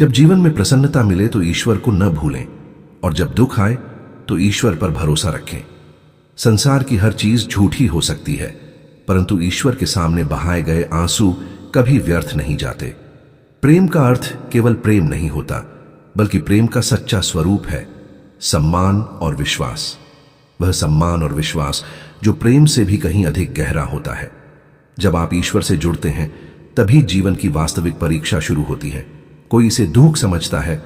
जब जीवन में प्रसन्नता मिले तो ईश्वर को न भूलें, और जब दुख आए तो ईश्वर पर भरोसा रखें। संसार की हर चीज झूठी हो सकती है, परंतु ईश्वर के सामने बहाए गए आंसू कभी व्यर्थ नहीं जाते। प्रेम का अर्थ केवल प्रेम नहीं होता, बल्कि प्रेम का सच्चा स्वरूप है सम्मान और विश्वास। वह सम्मान और विश्वास जो प्रेम से भी कहीं अधिक गहरा होता है। जब आप ईश्वर से जुड़ते हैं तभी जीवन की वास्तविक परीक्षा शुरू होती है। कोई इसे दुख समझता है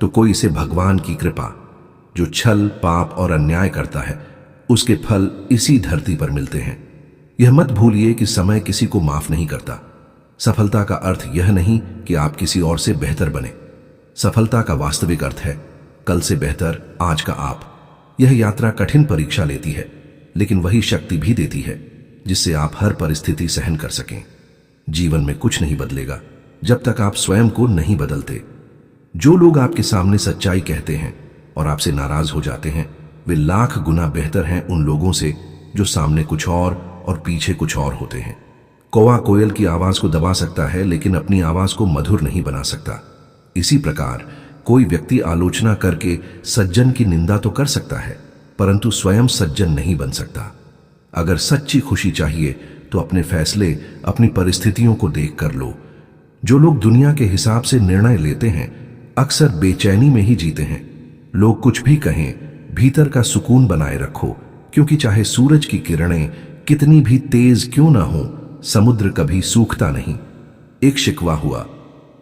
तो कोई इसे भगवान की कृपा। जो छल, पाप और अन्याय करता है उसके फल इसी धरती पर मिलते हैं। यह मत भूलिए कि समय किसी को माफ नहीं करता। सफलता का अर्थ यह नहीं कि आप किसी और से बेहतर बने। सफलता का वास्तविक अर्थ है कल से बेहतर आज का आप। यह यात्रा कठिन परीक्षा लेती है, लेकिन वही शक्ति भी देती है जिससे आप हर परिस्थिति सहन कर सकें। जीवन में कुछ नहीं बदलेगा जब तक आप स्वयं को नहीं बदलते। जो लोग आपके सामने सच्चाई कहते हैं और आपसे नाराज हो जाते हैं, वे लाख गुना बेहतर हैं उन लोगों से जो सामने कुछ और पीछे कुछ और होते हैं। कौवा कोयल की आवाज को दबा सकता है, लेकिन अपनी आवाज को मधुर नहीं बना सकता। इसी प्रकार कोई व्यक्ति आलोचना करके सज्जन की निंदा तो कर सकता है, परंतु स्वयं सज्जन नहीं बन सकता। अगर सच्ची खुशी चाहिए तो अपने फैसले अपनी परिस्थितियों को देख कर लो। जो लोग दुनिया के हिसाब से निर्णय लेते हैं अक्सर बेचैनी में ही जीते हैं। लोग कुछ भी कहें, भीतर का सुकून बनाए रखो, क्योंकि चाहे सूरज की किरणें कितनी भी तेज क्यों ना हो, समुद्र कभी सूखता नहीं। एक शिकवा हुआ,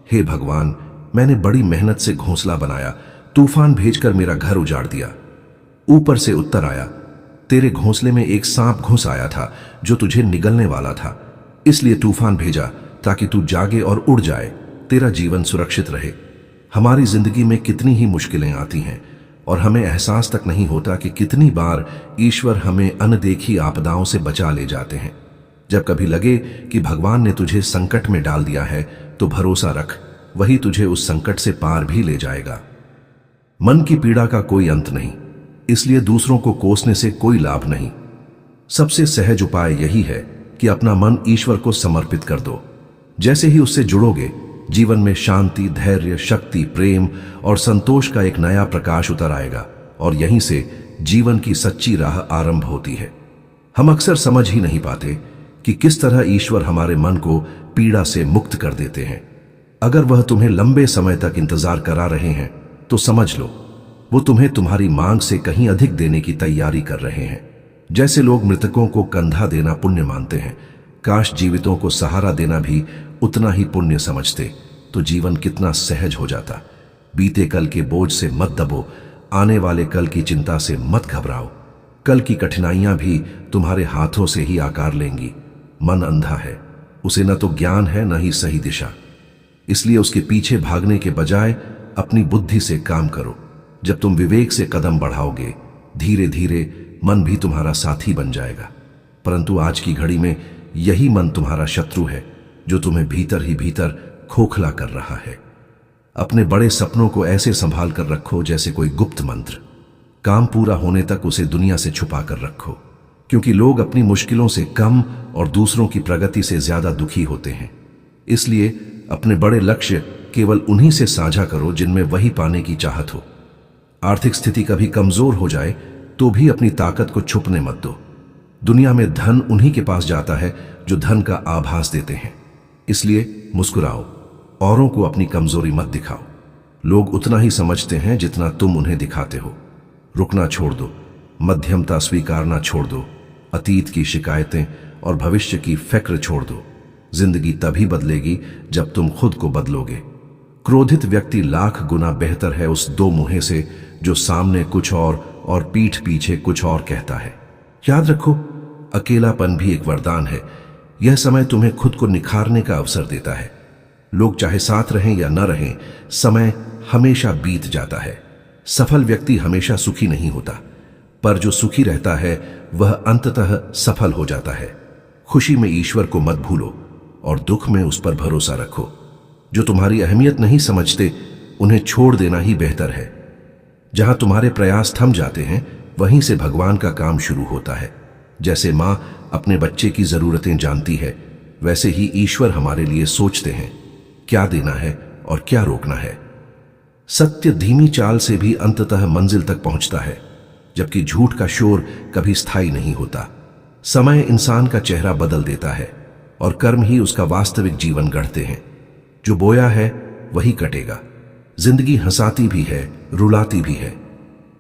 हे भगवान, मैंने बड़ी मेहनत से घोंसला बनाया, तूफान भेजकर मेरा घर उजाड़ दिया। ऊपर से उत्तर आया, तेरे घोंसले में एक सांप घुस आया था जो तुझे निगलने वाला था, इसलिए तूफान भेजा ताकि तू जागे और उड़ जाए, तेरा जीवन सुरक्षित रहे। हमारी जिंदगी में कितनी ही मुश्किलें आती हैं और हमें एहसास तक नहीं होता कि कितनी बार ईश्वर हमें अनदेखी आपदाओं से बचा ले जाते हैं। जब कभी लगे कि भगवान ने तुझे संकट में डाल दिया है तो भरोसा रख, वही तुझे उस संकट से पार भी ले जाएगा। मन की पीड़ा का कोई अंत नहीं, इसलिए दूसरों को कोसने से कोई लाभ नहीं। सबसे सहज उपाय यही है कि अपना मन ईश्वर को समर्पित कर दो। जैसे ही उससे जुड़ोगे, जीवन में शांति, धैर्य, शक्ति, प्रेम और संतोष का एक नया प्रकाश उतर आएगा और यहीं से जीवन की सच्ची राह आरंभ होती है। हम अक्सर समझ ही नहीं पाते कि किस तरह ईश्वर हमारे मन को पीड़ा से मुक्त कर देते हैं। अगर वह तुम्हें लंबे समय तक इंतजार करा रहे हैं तो समझ लो वो तुम्हें तुम्हारी मांग से कहीं अधिक देने की तैयारी कर रहे हैं। जैसे लोग मृतकों को कंधा देना पुण्य मानते हैं, काश जीवितों को सहारा देना भी उतना ही पुण्य समझते तो जीवन कितना सहज हो जाता। बीते कल के बोझ से मत दबो, आने वाले कल की चिंता से मत घबराओ। कल की कठिनाइयां भी तुम्हारे हाथों से ही आकार लेंगी। मन अंधा है, उसे न तो ज्ञान है न ही सही दिशा, इसलिए उसके पीछे भागने के बजाय अपनी बुद्धि से काम करो। जब तुम विवेक से कदम बढ़ाओगे, धीरे धीरे मन भी तुम्हारा साथी बन जाएगा। परंतु आज की घड़ी में यही मन तुम्हारा शत्रु है जो तुम्हें भीतर ही भीतर खोखला कर रहा है। अपने बड़े सपनों को ऐसे संभाल कर रखो जैसे कोई गुप्त मंत्र। काम पूरा होने तक उसे दुनिया से छुपा कर रखो, क्योंकि लोग अपनी मुश्किलों से कम और दूसरों की प्रगति से ज्यादा दुखी होते हैं। इसलिए अपने बड़े लक्ष्य केवल उन्हीं से साझा करो जिनमें वही पाने की चाहत हो। आर्थिक स्थिति कभी कमजोर हो जाए तो भी अपनी ताकत को छुपने मत दो। दुनिया में धन उन्हीं के पास जाता है जो धन का आभास देते हैं। इसलिए मुस्कुराओ, औरों को अपनी कमजोरी मत दिखाओ। लोग उतना ही समझते हैं जितना तुम उन्हें दिखाते हो। रुकना छोड़ दो, मध्यमता स्वीकारना छोड़ दो, अतीत की शिकायतें और भविष्य की फिक्र छोड़ दो। जिंदगी तभी बदलेगी जब तुम खुद को बदलोगे। क्रोधित व्यक्ति लाख गुना बेहतर है उस दो मुंहे से जो सामने कुछ और पीठ पीछे कुछ और कहता है। याद रखो, अकेलापन भी एक वरदान है। यह समय तुम्हें खुद को निखारने का अवसर देता है। लोग चाहे साथ रहें या न रहें, समय हमेशा बीत जाता है। सफल व्यक्ति हमेशा सुखी नहीं होता, पर जो सुखी रहता है वह अंततः सफल हो जाता है। खुशी में ईश्वर को मत भूलो और दुख में उस पर भरोसा रखो। जो तुम्हारी अहमियत नहीं समझते उन्हें छोड़ देना ही बेहतर है। जहां तुम्हारे प्रयास थम जाते हैं वहीं से भगवान का काम शुरू होता है। जैसे माँ अपने बच्चे की जरूरतें जानती है, वैसे ही ईश्वर हमारे लिए सोचते हैं क्या देना है और क्या रोकना है। सत्य धीमी चाल से भी अंततः मंजिल तक पहुंचता है, जबकि झूठ का शोर कभी स्थायी नहीं होता। समय इंसान का चेहरा बदल देता है और कर्म ही उसका वास्तविक जीवन गढ़ते हैं। जो बोया है वही कटेगा। जिंदगी हंसाती भी है, रुलाती भी है,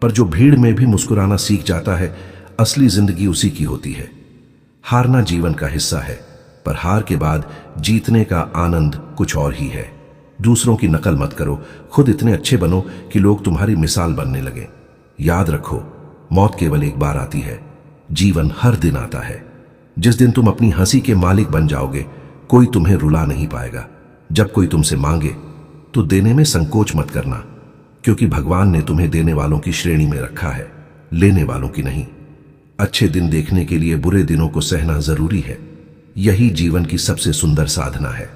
पर जो भीड़ में भी मुस्कुराना सीख जाता है, असली जिंदगी उसी की होती है। हारना जीवन का हिस्सा है, पर हार के बाद जीतने का आनंद कुछ और ही है। दूसरों की नकल मत करो, खुद इतने अच्छे बनो कि लोग तुम्हारी मिसाल बनने लगे। याद रखो, मौत केवल एक बार आती है, जीवन हर दिन आता है। जिस दिन तुम अपनी हंसी के मालिक बन जाओगे, कोई तुम्हें रुला नहीं पाएगा। जब कोई तुमसे मांगे तो देने में संकोच मत करना, क्योंकि भगवान ने तुम्हें देने वालों की श्रेणी में रखा है, लेने वालों की नहीं। अच्छे दिन देखने के लिए बुरे दिनों को सहना जरूरी है। यही जीवन की सबसे सुंदर साधना है।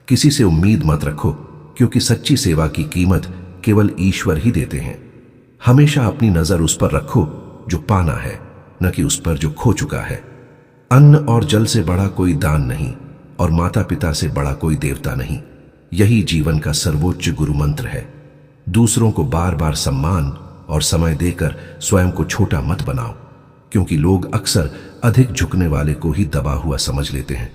किसी से उम्मीद मत रखो, क्योंकि सच्ची सेवा की कीमत केवल ईश्वर ही देते हैं। हमेशा अपनी नजर उस पर रखो जो पाना है, न कि उस पर जो खो चुका है। अन्न और जल से बड़ा कोई दान नहीं, और माता पिता से बड़ा कोई देवता नहीं। यही जीवन का सर्वोच्च गुरु मंत्र है। दूसरों को बार बार सम्मान और समय देकर स्वयं को छोटा मत बनाओ, क्योंकि लोग अक्सर अधिक झुकने वाले को ही दबा हुआ समझ लेते हैं।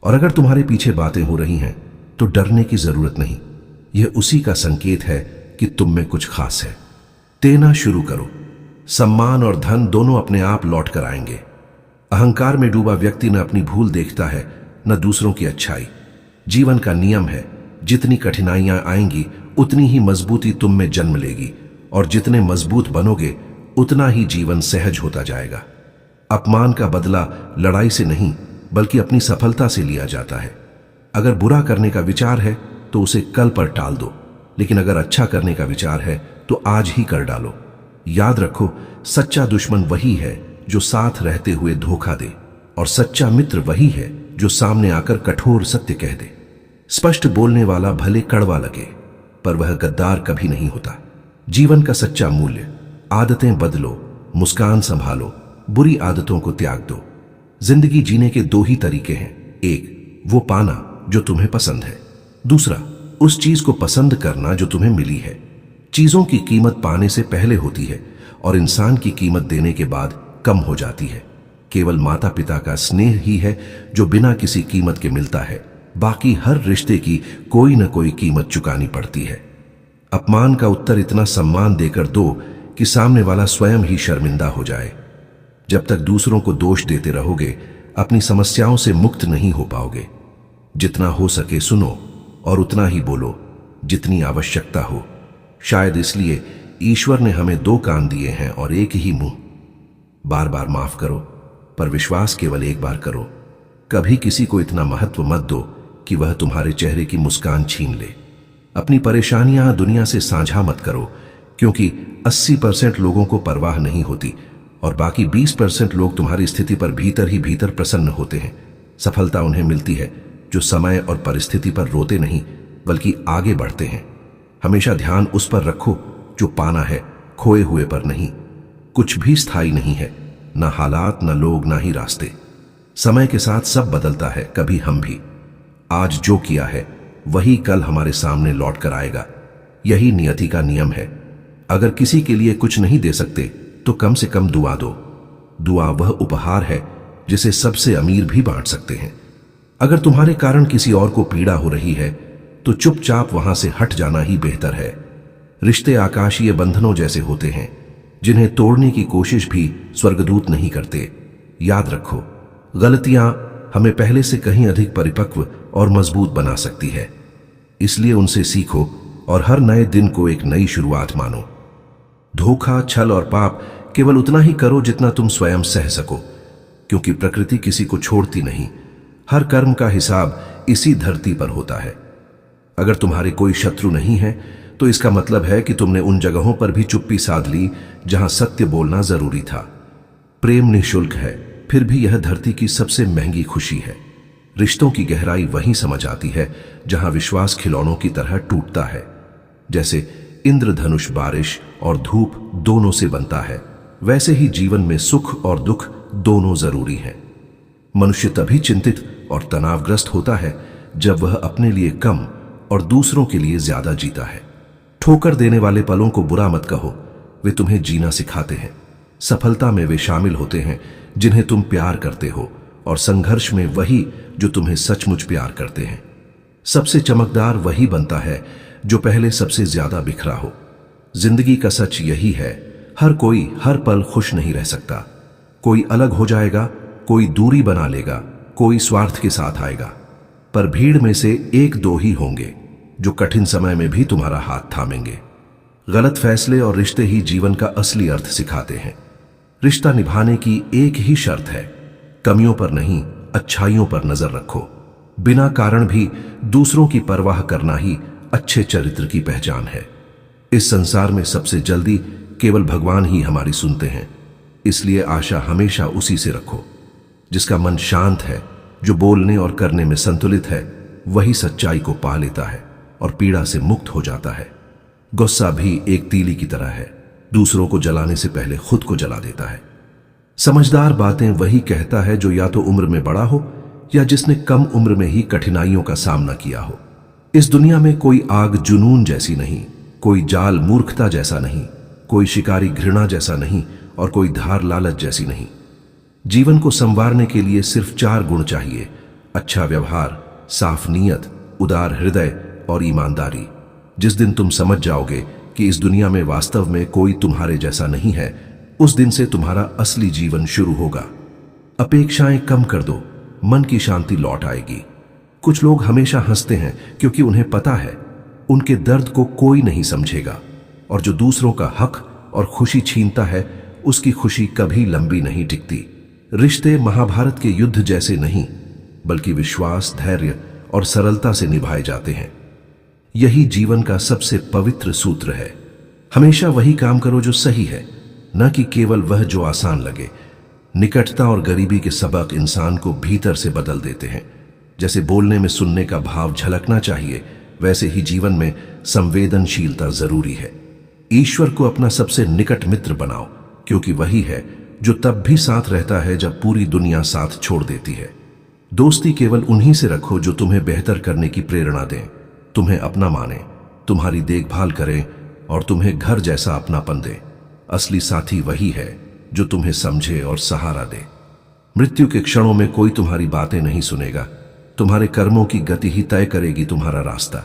और अगर तुम्हारे पीछे बातें हो रही हैं तो डरने की जरूरत नहीं। यह उसी का संकेत है कि तुम में कुछ खास है। देना शुरू करो। सम्मान और धन दोनों अपने आप लौट कर आएंगे। अहंकार में डूबा व्यक्ति न अपनी भूल देखता है, न दूसरों की अच्छाई। जीवन का नियम है, जितनी कठिनाइयां आएंगी उतनी ही मजबूती तुम में जन्म लेगी, और जितने मजबूत बनोगे उतना ही जीवन सहज होता जाएगा। अपमान का बदला लड़ाई से नहीं, बल्कि अपनी सफलता से लिया जाता है। अगर बुरा करने का विचार है तो उसे कल पर टाल दो, लेकिन अगर अच्छा करने का विचार है तो आज ही कर डालो। याद रखो, सच्चा दुश्मन वही है जो साथ रहते हुए धोखा दे, और सच्चा मित्र वही है जो सामने आकर कठोर सत्य कह दे। स्पष्ट बोलने वाला भले कड़वा लगे, पर वह गद्दार कभी नहीं होता। जीवन का सच्चा मूल्य, आदतें बदलो, मुस्कान संभालो, बुरी आदतों को त्याग दो। जिंदगी जीने के दो ही तरीके हैं। एक, वो पाना जो तुम्हें पसंद है। दूसरा, उस चीज को पसंद करना जो तुम्हें मिली है। चीजों की कीमत पाने से पहले होती है, और इंसान की कीमत देने के बाद कम हो जाती है। केवल माता पिता का स्नेह ही है जो बिना किसी कीमत के मिलता है। बाकी हर रिश्ते की कोई न कोई कीमत चुकानी पड़ती है। अपमान का उत्तर इतना सम्मान देकर दो कि सामने वाला स्वयं ही शर्मिंदा हो जाए। जब तक दूसरों को दोष देते रहोगे, अपनी समस्याओं से मुक्त नहीं हो पाओगे। जितना हो सके सुनो, और उतना ही बोलो जितनी आवश्यकता हो। शायद इसलिए ईश्वर ने हमें दो कान दिए हैं और एक ही मुंह। बार बार माफ करो, पर विश्वास केवल एक बार करो। कभी किसी को इतना महत्व मत दो कि वह तुम्हारे चेहरे की मुस्कान छीन ले। अपनी परेशानियां दुनिया से साझा मत करो, क्योंकि 80% लोगों को परवाह नहीं होती, और बाकी 20% लोग तुम्हारी स्थिति पर भीतर ही भीतर प्रसन्न होते हैं। सफलता उन्हें मिलती है जो समय और परिस्थिति पर रोते नहीं, बल्कि आगे बढ़ते हैं। हमेशा ध्यान उस पर रखो जो पाना है, खोए हुए पर नहीं। कुछ भी स्थायी नहीं है, ना हालात, ना लोग, ना ही रास्ते। समय के साथ सब बदलता है, कभी हम भी। आज जो किया है वही कल हमारे सामने लौट कर आएगा। यही नियति का नियम है। अगर किसी के लिए कुछ नहीं दे सकते तो कम से कम दुआ दो। दुआ वह उपहार है जिसे सबसे अमीर भी बांट सकते हैं। अगर तुम्हारे कारण किसी और को पीड़ा हो रही है तो चुपचाप वहां से हट जाना ही बेहतर है। रिश्ते आकाशीय बंधनों जैसे होते हैं, जिन्हें तोड़ने की कोशिश भी स्वर्गदूत नहीं करते। याद रखो, गलतियां हमें पहले से कहीं अधिक परिपक्व और मजबूत बना सकती है। इसलिए उनसे सीखो और हर नए दिन को एक नई शुरुआत मानो। धोखा, छल और पाप केवल उतना ही करो जितना तुम स्वयं सह सको, क्योंकि प्रकृति किसी को छोड़ती नहीं। हर कर्म का हिसाब इसी धरती पर होता है। अगर तुम्हारे कोई शत्रु नहीं है तो इसका मतलब है कि तुमने उन जगहों पर भी चुप्पी साध ली जहां सत्य बोलना जरूरी था। प्रेम निःशुल्क है, फिर भी यह धरती की सबसे महंगी खुशी है। रिश्तों की गहराई वहीं समझ आती है जहां विश्वास खिलौनों की तरह टूटता है। जैसे इंद्रधनुष बारिश और धूप दोनों से बनता है, वैसे ही जीवन में सुख और दुख दोनों जरूरी हैं। मनुष्य तभी चिंतित और तनावग्रस्त होता है जब वह अपने लिए कम और दूसरों के लिए ज्यादा जीता है। ठोकर देने वाले पलों को बुरा मत कहो, वे तुम्हें जीना सिखाते हैं। सफलता में वे शामिल होते हैं जिन्हें तुम प्यार करते हो, और संघर्ष में वही जो तुम्हें सचमुच प्यार करते हैं। सबसे चमकदार वही बनता है जो पहले सबसे ज्यादा बिखरा हो। जिंदगी का सच यही है, हर कोई हर पल खुश नहीं रह सकता। कोई अलग हो जाएगा, कोई दूरी बना लेगा, कोई स्वार्थ के साथ आएगा, पर भीड़ में से एक दो ही होंगे जो कठिन समय में भी तुम्हारा हाथ थामेंगे। गलत फैसले और रिश्ते ही जीवन का असली अर्थ सिखाते हैं। रिश्ता निभाने की एक ही शर्त है, कमियों पर नहीं, अच्छाइयों पर नजर रखो। बिना कारण भी दूसरों की परवाह करना ही अच्छे चरित्र की पहचान है। इस संसार में सबसे जल्दी केवल भगवान ही हमारी सुनते हैं, इसलिए आशा हमेशा उसी से रखो। जिसका मन शांत है, जो बोलने और करने में संतुलित है, वही सच्चाई को पा लेता है और पीड़ा से मुक्त हो जाता है। गुस्सा भी एक तीली की तरह है, दूसरों को जलाने से पहले खुद को जला देता है। समझदार बातें वही कहता है जो या तो उम्र में बड़ा हो या जिसने कम उम्र में ही कठिनाइयों का सामना किया हो। इस दुनिया में कोई आग जुनून जैसी नहीं, कोई जाल मूर्खता जैसा नहीं, कोई शिकारी घृणा जैसा नहीं और कोई धार लालच जैसी नहीं। जीवन को संवारने के लिए सिर्फ 4 गुण चाहिए: अच्छा व्यवहार, साफ नीयत, उदार हृदय और ईमानदारी। जिस दिन तुम समझ जाओगे कि इस दुनिया में वास्तव में कोई तुम्हारे जैसा नहीं है, उस दिन से तुम्हारा असली जीवन शुरू होगा। अपेक्षाएं कम कर दो, मन की शांति लौट आएगी। कुछ लोग हमेशा हंसते हैं क्योंकि उन्हें पता है उनके दर्द को कोई नहीं समझेगा, और जो दूसरों का हक और खुशी छीनता है, उसकी खुशी कभी लंबी नहीं टिकती। रिश्ते महाभारत के युद्ध जैसे नहीं, बल्कि विश्वास, धैर्य और सरलता से निभाए जाते हैं। यही जीवन का सबसे पवित्र सूत्र है। हमेशा वही काम करो जो सही है, न कि केवल वह जो आसान लगे। निकटता और गरीबी के सबक इंसान को भीतर से बदल देते हैं। जैसे बोलने में सुनने का भाव झलकना चाहिए, वैसे ही जीवन में संवेदनशीलता जरूरी है। ईश्वर को अपना सबसे निकट मित्र बनाओ, क्योंकि वही है जो तब भी साथ रहता है जब पूरी दुनिया साथ छोड़ देती है। दोस्ती केवल उन्हीं से रखो जो तुम्हें बेहतर करने की प्रेरणा दें, तुम्हें अपना माने, तुम्हारी देखभाल करें और तुम्हें घर जैसा अपनापन दें। असली साथी वही है जो तुम्हें समझे और सहारा दे। मृत्यु के क्षणों में कोई तुम्हारी बातें नहीं सुनेगा, तुम्हारे कर्मों की गति ही तय करेगी तुम्हारा रास्ता।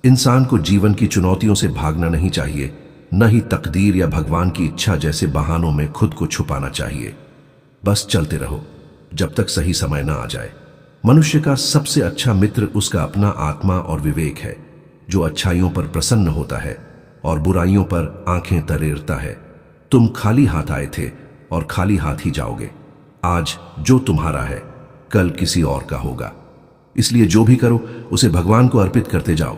इंसान को जीवन की चुनौतियों से भागना नहीं चाहिए, न ही तकदीर या भगवान की इच्छा जैसे बहानों में खुद को छुपाना चाहिए। बस चलते रहो जब तक सही समय ना आ जाए। मनुष्य का सबसे अच्छा मित्र उसका अपना आत्मा और विवेक है, जो अच्छाइयों पर प्रसन्न होता है और बुराइयों पर आंखें तरेरता है। तुम खाली हाथ आए थे और खाली हाथ ही जाओगे। आज जो तुम्हारा है, कल किसी और का होगा। इसलिए जो भी करो उसे भगवान को अर्पित करते जाओ।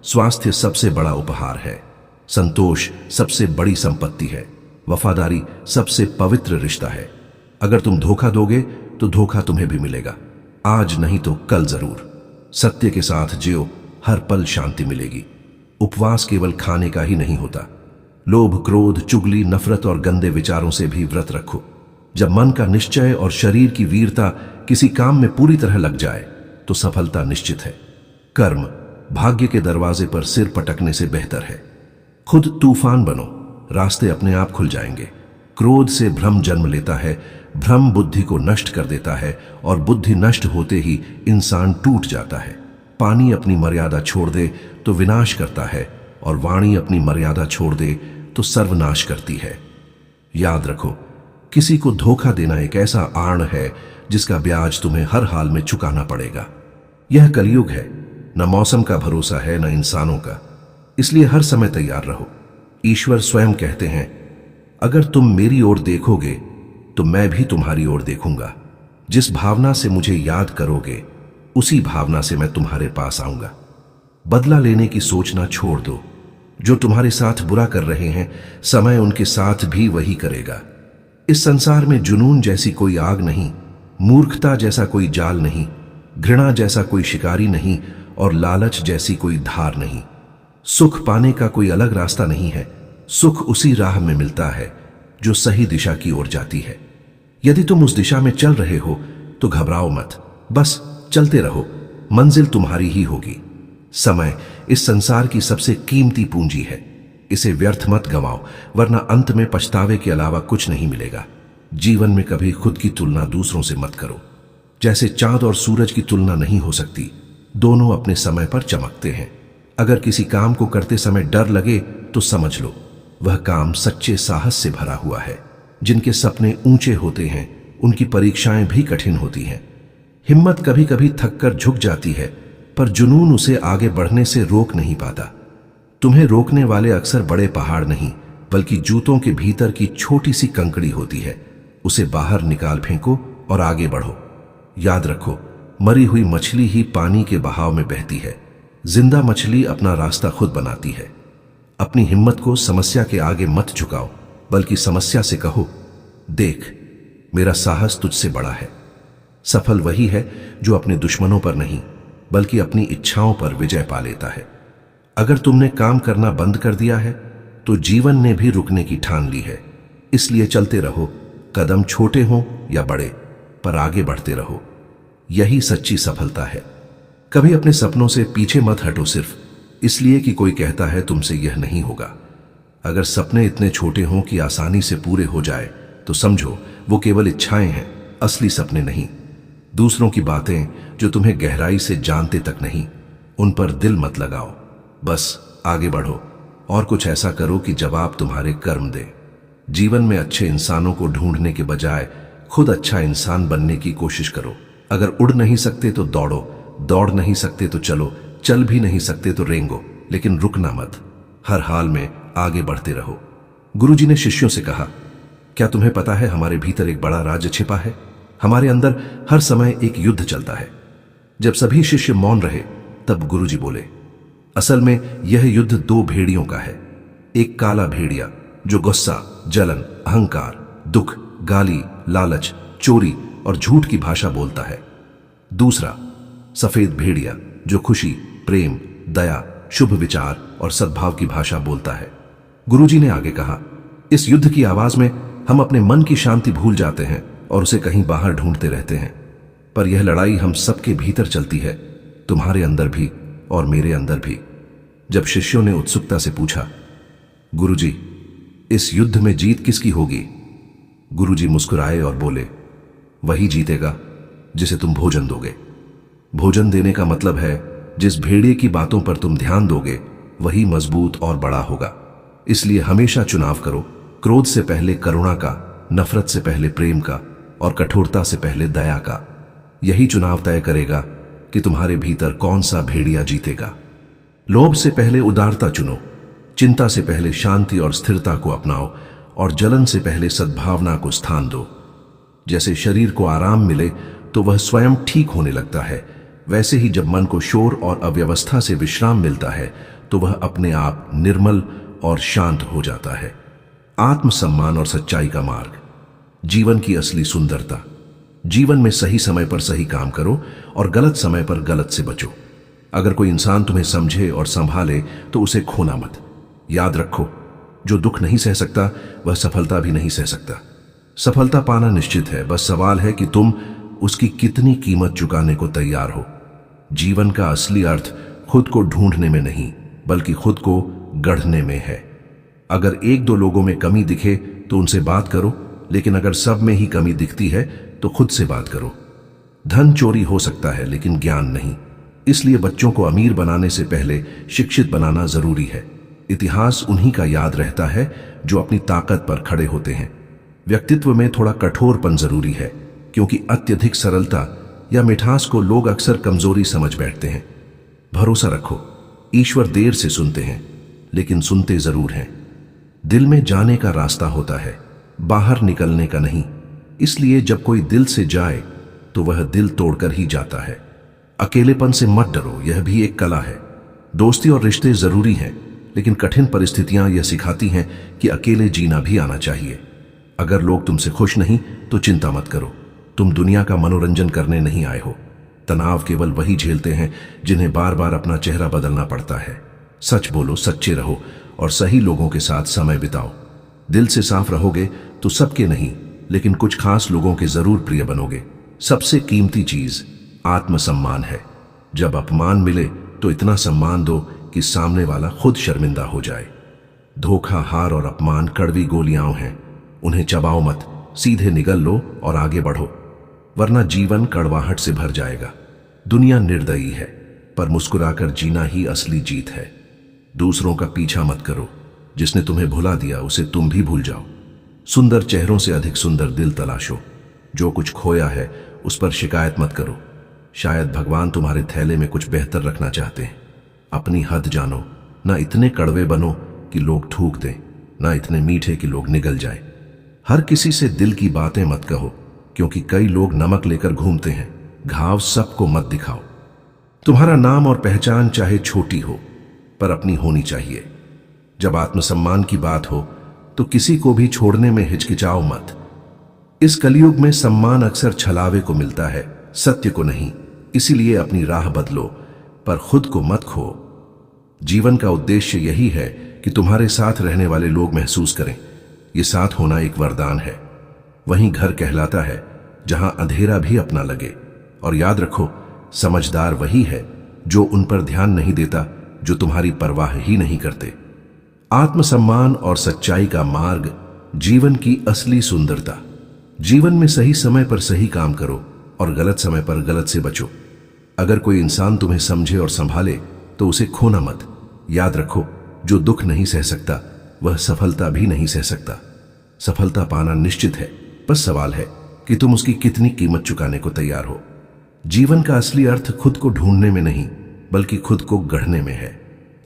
स्वास्थ्य सबसे बड़ा उपहार है, संतोष सबसे बड़ी संपत्ति है, वफादारी सबसे पवित्र रिश्ता है। अगर तुम धोखा दोगे तो धोखा तुम्हें भी मिलेगा, आज नहीं तो कल जरूर। सत्य के साथ जियो, हर पल शांति मिलेगी। उपवास केवल खाने का ही नहीं होता। लोभ, क्रोध, चुगली, नफरत और गंदे विचारों से भी व्रत रखो। जब मन का निश्चय और शरीर की वीरता किसी काम में पूरी तरह लग जाए तो सफलता निश्चित है। कर्म भाग्य के दरवाजे पर सिर पटकने से बेहतर है। खुद तूफान बनो, रास्ते अपने आप खुल जाएंगे। क्रोध से भ्रम जन्म लेता है, भ्रम बुद्धि को नष्ट कर देता है और बुद्धि नष्ट होते ही इंसान टूट जाता है। पानी अपनी मर्यादा छोड़ दे तो विनाश करता है और वाणी अपनी मर्यादा छोड़ दे तो सर्वनाश करती है। याद रखो, किसी को धोखा देना एक ऐसा आड़ है जिसका ब्याज तुम्हें हर हाल में चुकाना पड़ेगा। यह कलयुग है, न मौसम का भरोसा है न इंसानों का, इसलिए हर समय तैयार रहो। ईश्वर स्वयं कहते हैं, अगर तुम मेरी ओर देखोगे तो मैं भी तुम्हारी ओर देखूंगा। जिस भावना से मुझे याद करोगे उसी भावना से मैं तुम्हारे पास आऊंगा। बदला लेने की सोचना छोड़ दो। जो तुम्हारे साथ बुरा कर रहे हैं, समय उनके साथ भी वही करेगा। इस संसार में जुनून जैसी कोई आग नहीं, मूर्खता जैसा कोई जाल नहीं, घृणा जैसा कोई शिकारी नहीं और लालच जैसी कोई धार नहीं। सुख पाने का कोई अलग रास्ता नहीं है, सुख उसी राह में मिलता है जो सही दिशा की ओर जाती है। यदि तुम उस दिशा में चल रहे हो तो घबराओ मत, बस चलते रहो, मंजिल तुम्हारी ही होगी। समय इस संसार की सबसे कीमती पूंजी है। इसे व्यर्थ मत गंवाओ, वरना अंत में पछतावे के अलावा कुछ नहीं मिलेगा। जीवन में कभी खुद की तुलना दूसरों से मत करो। जैसे चांद और सूरज की तुलना नहीं हो सकती, दोनों अपने समय पर चमकते हैं। अगर किसी काम को करते समय डर लगे तो समझ लो वह काम सच्चे साहस से भरा हुआ है। जिनके सपने ऊंचे होते हैं उनकी परीक्षाएं भी कठिन होती हैं। हिम्मत कभी कभी थक कर झुक जाती है, पर जुनून उसे आगे बढ़ने से रोक नहीं पाता। तुम्हें रोकने वाले अक्सर बड़े पहाड़ नहीं, बल्कि जूतों के भीतर की छोटी सी कंकड़ी होती है। उसे बाहर निकाल फेंको और आगे बढ़ो। याद रखो, मरी हुई मछली ही पानी के बहाव में बहती है। जिंदा मछली अपना रास्ता खुद बनाती है। अपनी हिम्मत को समस्या के आगे मत झुकाओ, बल्कि समस्या से कहो, देख मेरा साहस तुझसे बड़ा है। सफल वही है जो अपने दुश्मनों पर नहीं, बल्कि अपनी इच्छाओं पर विजय पा लेता है। अगर तुमने काम करना बंद कर दिया है तो जीवन ने भी रुकने की ठान ली है। इसलिए चलते रहो, कदम छोटे हों या बड़े, पर आगे बढ़ते रहो। यही सच्ची सफलता है। कभी अपने सपनों से पीछे मत हटो सिर्फ इसलिए कि कोई कहता है तुमसे यह नहीं होगा। अगर सपने इतने छोटे हों कि आसानी से पूरे हो जाए तो समझो वो केवल इच्छाएं हैं, असली सपने नहीं। दूसरों की बातें जो तुम्हें गहराई से जानते तक नहीं, उन पर दिल मत लगाओ। बस आगे बढ़ो और कुछ ऐसा करो कि जवाब तुम्हारे कर्म दे। जीवन में अच्छे इंसानों को ढूंढने के बजाय खुद अच्छा इंसान बनने की कोशिश करो। अगर उड़ नहीं सकते तो दौड़ो, दौड़ नहीं सकते तो चलो, चल भी नहीं सकते तो रेंगो, लेकिन रुकना मत। हर हाल में आगे बढ़ते रहो। गुरुजी ने शिष्यों से कहा, क्या तुम्हें पता है हमारे भीतर एक बड़ा राज छिपा है? हमारे अंदर हर समय एक युद्ध चलता है। जब सभी शिष्य मौन रहे तब गुरुजी बोले, असल में यह युद्ध दो भेड़ियों का है। एक काला भेड़िया जो गुस्सा, जलन, अहंकार, दुख, गाली, लालच, चोरी और झूठ की भाषा बोलता है। दूसरा सफेद भेड़िया जो खुशी, प्रेम, दया, शुभ विचार और सद्भाव की भाषा बोलता है। गुरुजी ने आगे कहा, इस युद्ध की आवाज में हम अपने मन की शांति भूल जाते हैं और उसे कहीं बाहर ढूंढते रहते हैं। पर यह लड़ाई हम सबके भीतर चलती है, तुम्हारे अंदर भी और मेरे अंदर भी। जब शिष्यों ने उत्सुकता से पूछा, गुरुजी इस युद्ध में जीत किसकी होगी? गुरुजी मुस्कुराए और बोले, वही जीतेगा जिसे तुम भोजन दोगे। भोजन देने का मतलब है जिस भेड़िए की बातों पर तुम ध्यान दोगे वही मजबूत और बड़ा होगा। इसलिए हमेशा चुनाव करो, क्रोध से पहले करुणा का, नफरत से पहले प्रेम का और कठोरता से पहले दया का। यही चुनाव तय करेगा कि तुम्हारे भीतर कौन सा भेड़िया जीतेगा। लोभ से पहले उदारता चुनो, चिंता से पहले शांति और स्थिरता को अपनाओ और जलन से पहले सद्भावना को स्थान दो। जैसे शरीर को आराम मिले तो वह स्वयं ठीक होने लगता है, वैसे ही जब मन को शोर और अव्यवस्था से विश्राम मिलता है तो वह अपने आप निर्मल और शांत हो जाता है। आत्मसम्मान और सच्चाई का मार्ग, जीवन की असली सुंदरता। जीवन में सही समय पर सही काम करो और गलत समय पर गलत से बचो। अगर कोई इंसान तुम्हें समझे और संभाले तो उसे खोना मत। याद रखो, जो दुख नहीं सह सकता वह सफलता भी नहीं सह सकता। सफलता पाना निश्चित है, बस सवाल है कि तुम उसकी कितनी कीमत चुकाने को तैयार हो। जीवन का असली अर्थ खुद को ढूंढने में नहीं, बल्कि खुद को गढ़ने में है। अगर एक दो लोगों में कमी दिखे तो उनसे बात करो, लेकिन अगर सब में ही कमी दिखती है तो खुद से बात करो। धन चोरी हो सकता है लेकिन ज्ञान नहीं। इसलिए बच्चों को अमीर बनाने से पहले शिक्षित बनाना जरूरी है। इतिहास उन्हीं का याद रहता है जो अपनी ताकत पर खड़े होते हैं। व्यक्तित्व में थोड़ा कठोरपन जरूरी है, क्योंकि अत्यधिक सरलता या मिठास को लोग अक्सर कमजोरी समझ बैठते हैं। भरोसा रखो, ईश्वर देर से सुनते हैं लेकिन सुनते जरूर हैं। दिल में जाने का रास्ता होता है, बाहर निकलने का नहीं। इसलिए जब कोई दिल से जाए तो वह दिल तोड़कर ही जाता है। अकेलेपन से मत डरो, यह भी एक कला है। दोस्ती और रिश्ते जरूरी हैं, लेकिन कठिन परिस्थितियां यह सिखाती हैं कि अकेले जीना भी आना चाहिए। अगर लोग तुमसे खुश नहीं तो चिंता मत करो, तुम दुनिया का मनोरंजन करने नहीं आए हो। तनाव केवल वही झेलते हैं जिन्हें बार बार अपना चेहरा बदलना पड़ता है। सच बोलो, सच्चे रहो और सही लोगों के साथ समय बिताओ। दिल से साफ रहोगे तो सबके नहीं, लेकिन कुछ खास लोगों के जरूर प्रिय बनोगे। सबसे कीमती चीज आत्मसम्मान है। जब अपमान मिले तो इतना सम्मान दो कि सामने वाला खुद शर्मिंदा हो जाए। धोखा, हार और अपमान कड़वी गोलियां हैं, उन्हें चबाओ मत, सीधे निगल लो और आगे बढ़ो, वरना जीवन कड़वाहट से भर जाएगा। दुनिया निर्दयी है, पर मुस्कुराकर जीना ही असली जीत है। दूसरों का पीछा मत करो, जिसने तुम्हें भुला दिया उसे तुम भी भूल जाओ। सुंदर चेहरों से अधिक सुंदर दिल तलाशो। जो कुछ खोया है उस पर शिकायत मत करो, शायद भगवान तुम्हारे थैले में कुछ बेहतर रखना चाहते हैं। अपनी हद जानो, ना इतने कड़वे बनो कि लोग थूक दें, ना इतने मीठे कि लोग निगल जाए। हर किसी से दिल की बातें मत कहो, क्योंकि कई लोग नमक लेकर घूमते हैं। घाव सबको मत दिखाओ। तुम्हारा नाम और पहचान चाहे छोटी हो, पर अपनी होनी चाहिए। जब आत्मसम्मान की बात हो तो किसी को भी छोड़ने में हिचकिचाओ मत। इस कलयुग में सम्मान अक्सर छलावे को मिलता है, सत्य को नहीं। इसीलिए अपनी राह बदलो, पर खुद को मत खो। जीवन का उद्देश्य यही है कि तुम्हारे साथ रहने वाले लोग महसूस करें ये साथ होना एक वरदान है। वहीं घर कहलाता है जहां अंधेरा भी अपना लगे। और याद रखो, समझदार वही है जो उन पर ध्यान नहीं देता जो तुम्हारी परवाह ही नहीं करते। आत्मसम्मान और सच्चाई का मार्ग जीवन की असली सुंदरता। जीवन में सही समय पर सही काम करो और गलत समय पर गलत से बचो। अगर कोई इंसान तुम्हें समझे और संभाले तो उसे खोना मत। याद रखो, जो दुख नहीं सह सकता वह सफलता भी नहीं सह सकता। सफलता पाना निश्चित है, बस सवाल है कि तुम उसकी कितनी कीमत चुकाने को तैयार हो। जीवन का असली अर्थ खुद को ढूंढने में नहीं, बल्कि खुद को गढ़ने में है।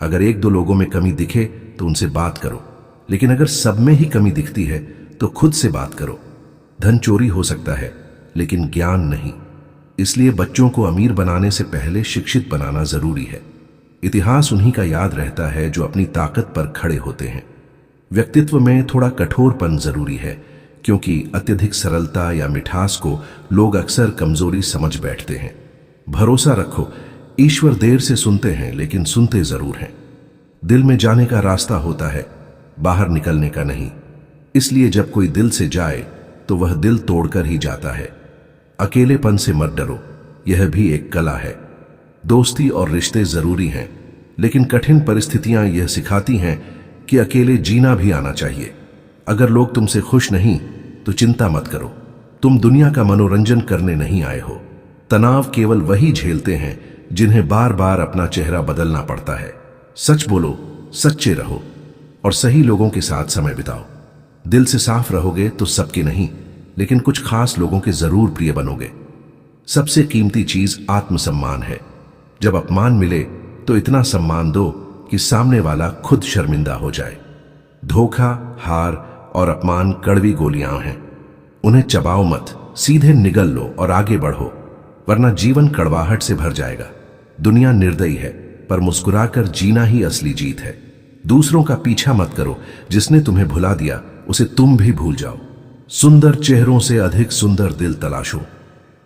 अगर एक दो लोगों में कमी दिखे तो उनसे बात करो, लेकिन अगर सब में ही कमी दिखती है तो खुद से बात करो। धन चोरी हो सकता है, लेकिन ज्ञान नहीं। इसलिए बच्चों को अमीर बनाने से पहले शिक्षित बनाना जरूरी है। इतिहास उन्हीं का याद रहता है जो अपनी ताकत पर खड़े होते हैं। व्यक्तित्व में थोड़ा कठोरपन जरूरी है, क्योंकि अत्यधिक सरलता या मिठास को लोग अक्सर कमजोरी समझ बैठते हैं। भरोसा रखो, ईश्वर देर से सुनते हैं, लेकिन सुनते जरूर हैं। दिल में जाने का रास्ता होता है, बाहर निकलने का नहीं। इसलिए जब कोई दिल से जाए तो वह दिल तोड़कर ही जाता है। अकेलेपन से मत डरो, यह भी एक कला है। दोस्ती और रिश्ते जरूरी हैं, लेकिन कठिन परिस्थितियां यह सिखाती हैं कि अकेले जीना भी आना चाहिए। अगर लोग तुमसे खुश नहीं तो चिंता मत करो, तुम दुनिया का मनोरंजन करने नहीं आए हो। तनाव केवल वही झेलते हैं जिन्हें बार बार अपना चेहरा बदलना पड़ता है। सच बोलो, सच्चे रहो और सही लोगों के साथ समय बिताओ। दिल से साफ रहोगे तो सबके नहीं, लेकिन कुछ खास लोगों के जरूर प्रिय बनोगे। सबसे कीमती चीज आत्मसम्मान है। जब अपमान मिले तो इतना सम्मान दो कि सामने वाला खुद शर्मिंदा हो जाए। धोखा, हार और अपमान कड़वी गोलियां हैं, उन्हें चबाओ मत, सीधे निगल लो और आगे बढ़ो, वरना जीवन कड़वाहट से भर जाएगा। दुनिया निर्दयी है, पर मुस्कुराकर जीना ही असली जीत है। दूसरों का पीछा मत करो, जिसने तुम्हें भुला दिया उसे तुम भी भूल जाओ। सुंदर चेहरों से अधिक सुंदर दिल तलाशो।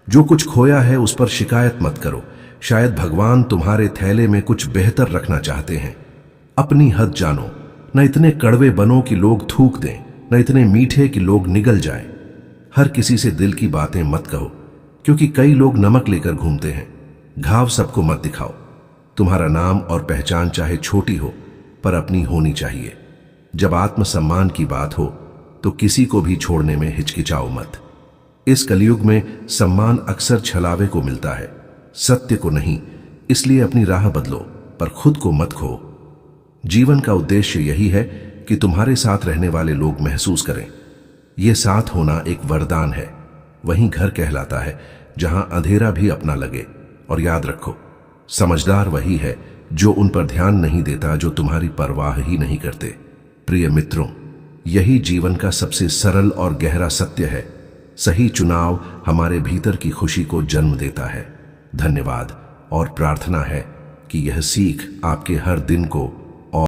जो कुछ खोया है उस पर शिकायत मत करो, शायद भगवान तुम्हारे थैले में कुछ बेहतर रखना चाहते हैं। अपनी हद जानो, न इतने कड़वे बनो कि लोग थूक दें, न इतने मीठे कि लोग निगल जाएं। हर किसी से दिल की बातें मत कहो, क्योंकि कई लोग नमक लेकर घूमते हैं। घाव सबको मत दिखाओ। तुम्हारा नाम और पहचान चाहे छोटी हो, पर अपनी होनी चाहिए। जब आत्मसम्मान की बात हो तो किसी को भी छोड़ने में हिचकिचाओ मत। इस कलयुग में सम्मान अक्सर छलावे को मिलता है, सत्य को नहीं। इसलिए अपनी राह बदलो, पर खुद को मत खो। जीवन का उद्देश्य यही है कि तुम्हारे साथ रहने वाले लोग महसूस करें ये साथ होना एक वरदान है। वहीं घर कहलाता है जहां अंधेरा भी अपना लगे। और याद रखो, समझदार वही है जो उन पर ध्यान नहीं देता जो तुम्हारी परवाह ही नहीं करते। प्रिय मित्रों, यही जीवन का सबसे सरल और गहरा सत्य है। सही चुनाव हमारे भीतर की खुशी को जन्म देता है। धन्यवाद, और प्रार्थना है कि यह सीख आपके हर दिन को